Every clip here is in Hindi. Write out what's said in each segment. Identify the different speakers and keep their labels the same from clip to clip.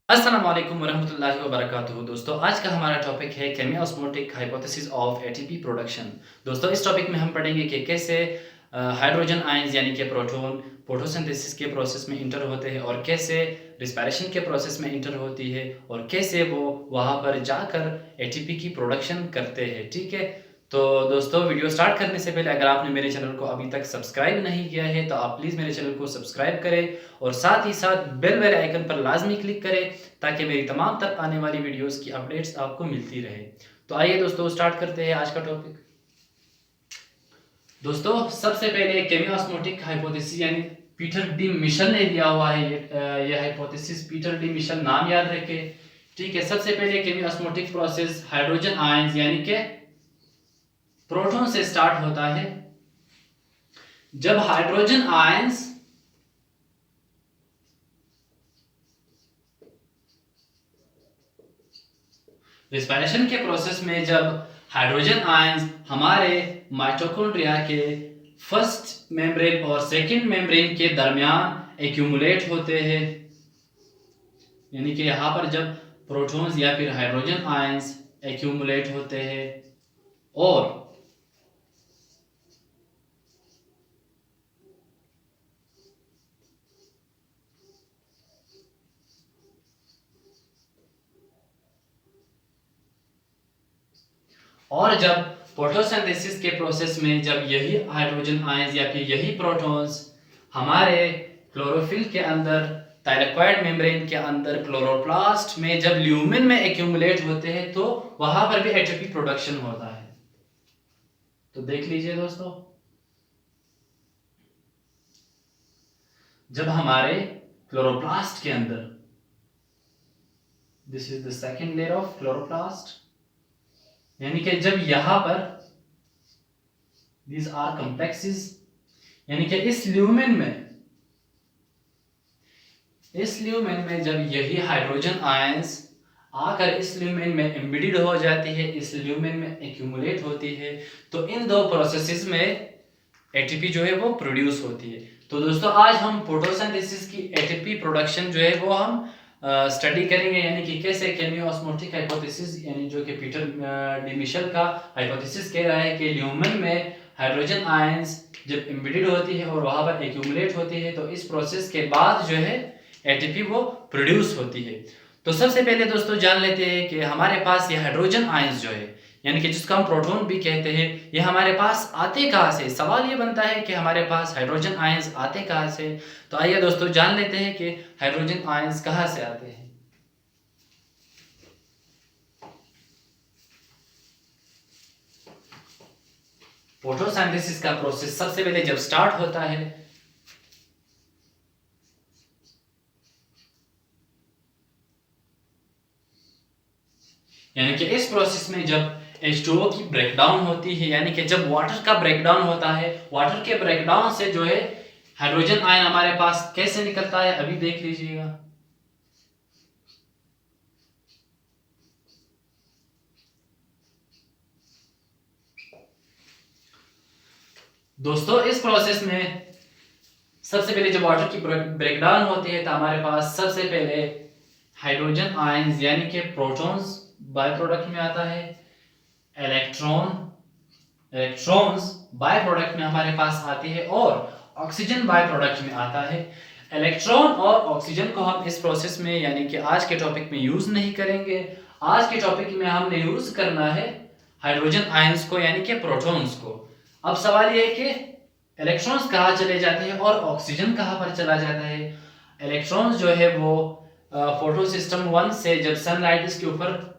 Speaker 1: अस्सलाम वालेकुम वरहमतुल्लाहि वबरकातुहू। दोस्तों, आज का हमारा टॉपिक है केमियोस्मोटिक हाइपोथेसिस ऑफ एटीपी प्रोडक्शन। दोस्तों, इस टॉपिक में हम पढ़ेंगे कि कैसे हाइड्रोजन आयंस यानी कि प्रोटॉन फोटोसिंथेसिस के प्रोसेस में इंटर होते हैं और कैसे रिस्पायरेशन के प्रोसेस में इंटर होती है और कैसे वो वहाँ पर जाकर एटीपी की प्रोडक्शन करते हैं। ठीक है, तो दोस्तों, वीडियो स्टार्ट करने से पहले अगर आपने मेरे चैनल को अभी तक सब्सक्राइब नहीं किया है तो आप प्लीज़ मेरे चैनल को सब्सक्राइब करें और साथ ही साथ बेल आइकन पर लाजमी क्लिक करें ताकि मेरी तमाम तर आने वाली वीडियोस की अपडेट्स आपको मिलती रहे। तो आइए दोस्तों, स्टार्ट करते हैं आज का टॉपिक। दोस्तों, सबसे पहले केमियोस्मोटिक हाइपोथेसिस यानी पीटर डी मिशेल ने दिया हुआ है ये हाइपोथेसिस। पीटर डी मिशेल नाम याद रखें। ठीक है, सबसे पहले केमियोस्मोटिक प्रोसेस हाइड्रोजन आयंस यानी कि प्रोटॉन से स्टार्ट होता है। जब हाइड्रोजन आयंस रिस्पायरेशन के प्रोसेस में जब हाइड्रोजन आयंस हमारे माइटोकॉन्ड्रिया के फर्स्ट मेम्ब्रेन और सेकंड मेम्ब्रेन के दरमियान एक्यूमुलेट होते हैं, यानी कि यहाँ पर जब प्रोटॉन्स या फिर हाइड्रोजन आयंस एक्यूमुलेट होते हैं और जब फोटोसिंथेसिस के प्रोसेस में जब यही हाइड्रोजन आयंस या फिर यही प्रोटॉन्स हमारे क्लोरोफिल के अंदर थायलाकोइड मेम्ब्रेन के अंदर क्लोरोप्लास्ट में जब ल्यूमेन में एक्यूमुलेट होते हैं तो वहां पर भी एटीपी प्रोडक्शन होता है। तो देख लीजिए दोस्तों, जब हमारे क्लोरोप्लास्ट के अंदर, this is the second layer of chloroplast, यानी कि जब यहां पर these आर complexes, यानी कि इस ल्यूमेन में जब यही हाइड्रोजन आयंस आकर इस ल्यूमेन में एम्बेडेड हो जाती है, इस ल्यूमेन में एक्यूमुलेट होती है, तो इन दो प्रोसेसेस में एटीपी जो है वो प्रोड्यूस होती है। तो दोस्तों, आज हम फोटोसिंथेसिस की एटीपी प्रोडक्शन जो है वो हम स्टडी करेंगे, यानी कि कैसे केमियोस्मोटिक हाइपोथेसिस यानी जो कि पीटर डी मिशेल का हाइपोथेसिस कह रहा है कि ल्यूमेन में हाइड्रोजन आयंस जब एम्बेडेड होती है और वहां पर एक्यूमुलेट होती है तो इस प्रोसेस के बाद जो है एटीपी वो प्रोड्यूस होती है। तो सबसे पहले दोस्तों जान लेते हैं कि हमारे पास ये हाइड्रोजन आयंस जो है, यानी कि जिसको हम प्रोटॉन भी कहते हैं, ये हमारे पास आते कहाँ से। सवाल ये बनता है कि हमारे पास हाइड्रोजन आयंस आते कहाँ से। तो आइए दोस्तों जान लेते हैं कि हाइड्रोजन आयंस कहाँ से आते हैं। फोटोसिंथेसिस का प्रोसेस सबसे पहले जब स्टार्ट होता है, यानी कि इस प्रोसेस में जब H2O की ब्रेकडाउन होती है, यानी कि जब वाटर का ब्रेकडाउन होता है, वाटर के ब्रेकडाउन से जो है हाइड्रोजन आयन हमारे पास कैसे निकलता है अभी देख लीजिएगा। दोस्तों, इस प्रोसेस में सबसे पहले जब वाटर की ब्रेकडाउन होती है तो हमारे पास सबसे पहले हाइड्रोजन आयंस यानी कि प्रोटॉन्स बाय प्रोडक्ट में आता है, इलेक्ट्रॉन्स बाय प्रोडक्ट में हमारे पास आती है और ऑक्सीजन बाय प्रोडक्ट में आता है। इलेक्ट्रॉन और ऑक्सीजन को हम इस प्रोसेस में यानी कि आज के टॉपिक में यूज नहीं करेंगे। आज के टॉपिक में हमने यूज करना है हाइड्रोजन आयंस को यानी कि प्रोटॉन्स को। अब सवाल ये है कि इलेक्ट्रॉन्स कहाँ चले जाते हैं और ऑक्सीजन कहाँ पर चला जाता है। इलेक्ट्रॉन्स जो है वो फोटो सिस्टम 1 से जब सनलाइट इसके ऊपर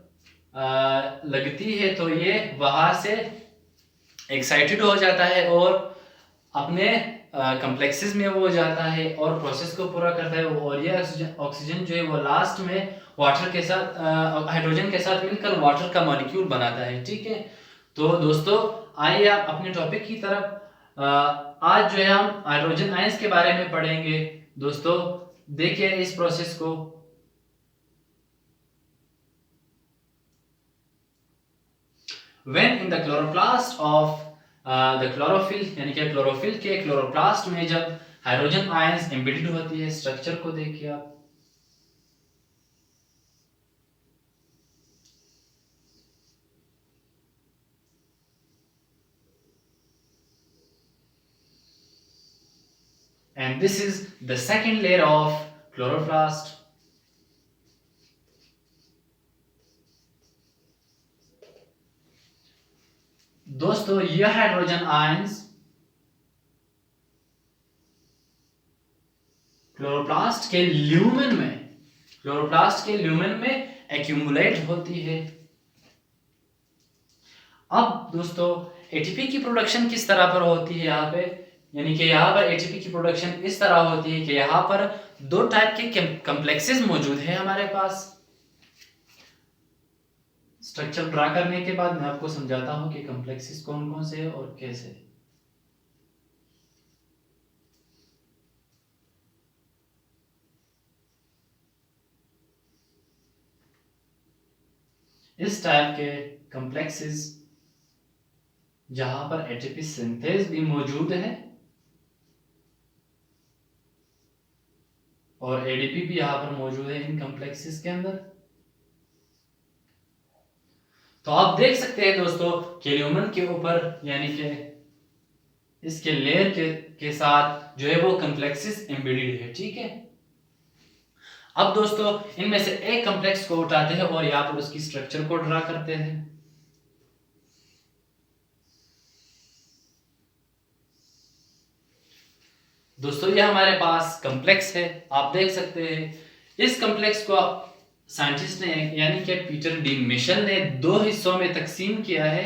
Speaker 1: लगती है तो ये वहां से एक्साइटेड हो जाता है और अपने कम्प्लेक्सेस में वो जाता है और प्रोसेस को पूरा करता है। और ये ऑक्सीजन जो है वो लास्ट में वाटर के साथ हाइड्रोजन के साथ मिलकर वाटर का मॉलिक्यूल बनाता है। ठीक है, तो दोस्तों आइए आप अपने टॉपिक की तरफ। आज जो है हम हाइड्रोजन आयंस के बारे में पढ़ेंगे। दोस्तों देखिए इस प्रोसेस को। When in the chloroplast of the chlorophyll, यानी कि क्लोरोफिल के क्लोरोप्लास्ट में जब हाइड्रोजन आयंस एम्बेडेड होती है, स्ट्रक्चर को देखिए आप। and this is the second layer of chloroplast. दोस्तों ये हाइड्रोजन आयंस क्लोरोप्लास्ट के ल्यूमेन में एक्यूमुलेट होती है। अब दोस्तों एटीपी की प्रोडक्शन किस तरह पर होती है यहाँ पे, यानी कि यहाँ पर एटीपी की प्रोडक्शन इस तरह होती है कि यहाँ पर दो टाइप के कॉम्प्लेक्सेस मौजूद है हमारे पास। स्ट्रक्चर ड्रा करने के बाद मैं आपको समझाता हूँ कि कॉम्प्लेक्सेस कौन कौन से है और कैसे। इस टाइप के कॉम्प्लेक्सेस जहां पर एटीपी सिंथेज भी मौजूद है और एडीपी भी यहां पर मौजूद है इन कॉम्प्लेक्सेस के अंदर। तो आप देख सकते हैं दोस्तों कि ल्यूमेन के ऊपर यानी कि इसके लेयर के साथ जो है वो कॉम्प्लेक्सेस एम्बेडेड है, ठीक है। अब दोस्तों इनमें से एक कॉम्प्लेक्स को उठाते हैं और यहाँ पर उसकी स्ट्रक्चर को ड्रा करते हैं। दोस्तों ये हमारे पास कॉम्प्लेक्स है, आप देख सकते हैं। इस कॉम्प्लेक्स को साइंटिस्ट ने यानी कि पीटर डी मिशेल ने दो हिस्सों में तकसीम किया है।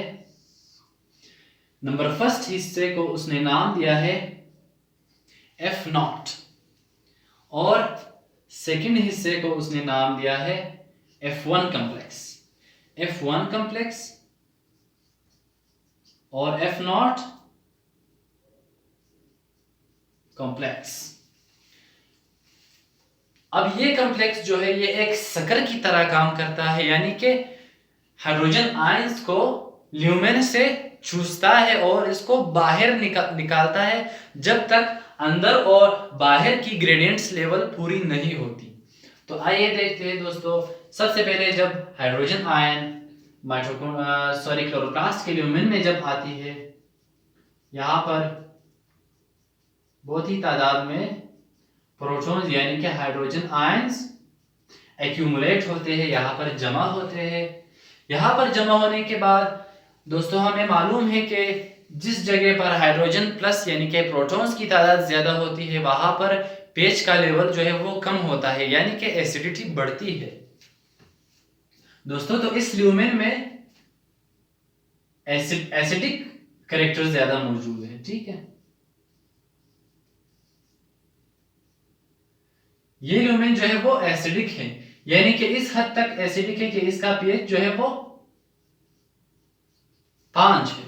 Speaker 1: नंबर फर्स्ट हिस्से को उसने नाम दिया है F0 और सेकंड हिस्से को उसने नाम दिया है F1 कॉम्प्लेक्स और F0 कॉम्प्लेक्स। अब ये कॉम्प्लेक्स जो है ये एक शक्कर की तरह काम करता है, यानी कि हाइड्रोजन आयंस को ल्यूमेन से चूसता है और इसको बाहर निकालता है जब तक अंदर और बाहर की ग्रेडियंट्स लेवल पूरी नहीं होती। तो आइए देखते हैं दोस्तों। सबसे पहले जब हाइड्रोजन आयन क्लोरोप्लास्ट के ल्यूमेन में जब आती है, यहाँ पर बहुत ही तादाद में प्रोटॉन्स यानी कि हाइड्रोजन आयंस एक्यूमुलेट होते हैं, यहाँ पर जमा होते हैं। यहाँ पर जमा होने के बाद दोस्तों हमें मालूम है कि जिस जगह पर हाइड्रोजन प्लस यानी कि प्रोटॉन्स की तादाद ज्यादा होती है वहां पर पेच का लेवल जो है वो कम होता है, यानी कि एसिडिटी बढ़ती है दोस्तों। तो इस ल्यूमेन में एसिडिक कैरेक्टर ज्यादा मौजूद है, ठीक है। ये ल्यूमेन जो है वो एसिडिक है, यानी कि इस हद तक एसिडिक है कि इसका पीएच जो है वो 5 है,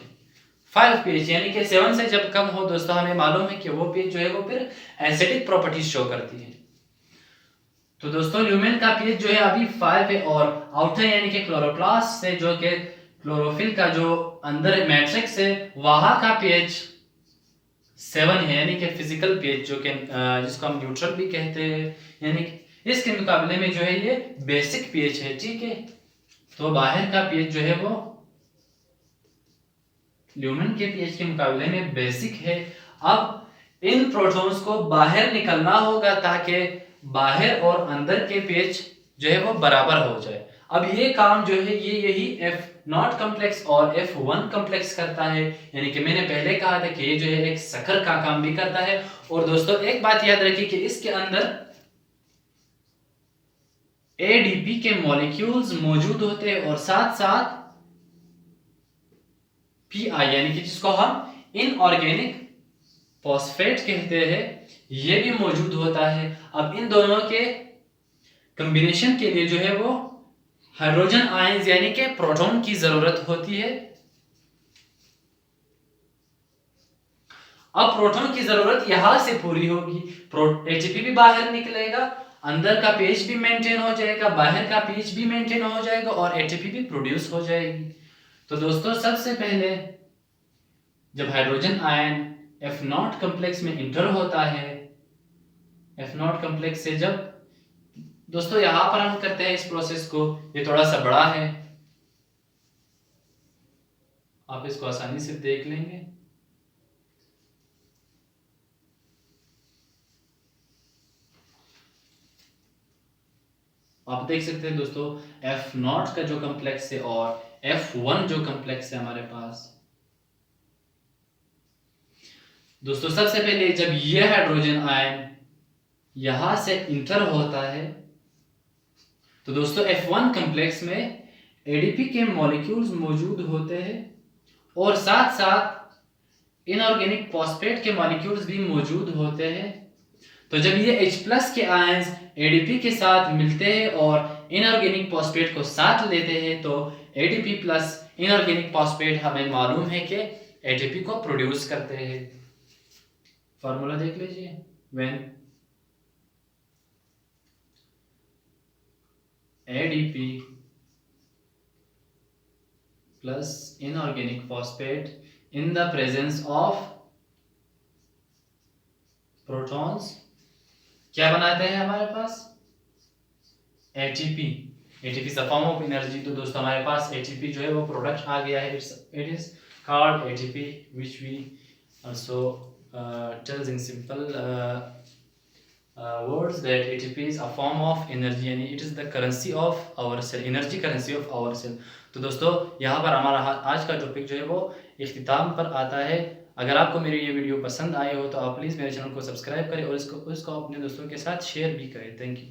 Speaker 1: 5 पीएच, यानी कि 7 से जब कम हो दोस्तों हमें मालूम है कि वो पीएच जो है वो फिर एसिडिक प्रॉपर्टीज शो करती है। तो दोस्तों ल्यूमेन का पीएच जो है अभी 5 है और आउटर यानी कि क्लोरोप्लास्ट से जो कि क्लोरोफिल का जो अंदर मैट्रिक्स है वहां का पीएच 7 है, यानी कि फिजिकल पीएच जो कि जिसको हम न्यूट्रल भी कहते हैं, यानी इसके मुकाबले में जो है ये बेसिक पीएच है, ठीक है। तो बाहर का पीएच जो है वो ल्यूमेन के पीएच के मुकाबले में बेसिक है। अब इन प्रोटॉन्स को बाहर निकलना होगा ताकि बाहर और अंदर के पीएच जो है वो बराबर हो जाए। अब ये काम जो है ये यही F0 कॉम्प्लेक्स और F1 कॉम्प्लेक्स करता है, यानी कि मैंने पहले कहा था कि ये जो है एक शक्कर का काम भी करता है। और दोस्तों एक बात याद रखिए कि इसके अंदर ADP के मॉलिक्यूल्स मौजूद होते हैं और साथ साथ PI यानी कि जिसको हम इनऑर्गेनिक फॉस्फेट कहते हैं ये भी मौजूद होता है। अब इन दोनों के कॉम्बिनेशन के लिए जो है वो हाइड्रोजन आयंस यानी कि प्रोटॉन की जरूरत होती है। अब प्रोटॉन की जरूरत यहां से पूरी होगी, एटीपी भी बाहर निकलेगा, अंदर का पीएच भी मेंटेन हो जाएगा, बाहर का पीएच भी मेंटेन हो जाएगा और एटीपी भी प्रोड्यूस हो जाएगी। तो दोस्तों सबसे पहले जब हाइड्रोजन आयन F0 कॉम्प्लेक्स में इंटर होता है, F0 कॉम्प्लेक्स से जब दोस्तों यहां पर हम करते हैं इस प्रोसेस को, ये थोड़ा सा बड़ा है, आप इसको आसानी से देख लेंगे। आप देख सकते हैं दोस्तों F0 का जो कम्प्लेक्स है और F1 जो कम्प्लेक्स है हमारे पास। दोस्तों सबसे पहले जब ये हाइड्रोजन आयन यहां से इंटर होता है तो दोस्तों F1 कम्प्लेक्स में ADP के मॉलिक्यूल्स मौजूद होते हैं और साथ साथ इनऑर्गेनिक फॉस्फेट के मॉलिक्यूल्स भी मौजूद होते हैं। तो जब ये H+ के आयंस ADP के साथ मिलते हैं और इनऑर्गेनिक फॉस्फेट को साथ लेते हैं तो ADP प्लस इनऑर्गेनिक फॉस्फेट हमें मालूम है कि ATP को प्रोड्यूस करते हैं। फॉर्मूला देख लीजिए, when ADP plus inorganic phosphate in the presence of protons क्या बनाते हैं हमारे पास ATP। ATP is a form of energy। तो दोस्तों हमारे पास ATP जो है वो प्रोडक्ट आ गया है। It is called ATP which we also tells in simple words that ATP is a form of energy यानी it is the currency of our cell, energy currency of our cell। तो दोस्तों यहाँ पर हमारा आज का टॉपिक जो है वो इख्तिताम पर आता है। अगर आपको मेरी ये वीडियो पसंद आई हो तो आप प्लीज़ मेरे चैनल को सब्सक्राइब करें और इसको अपने दोस्तों के साथ शेयर भी करें। Thank you.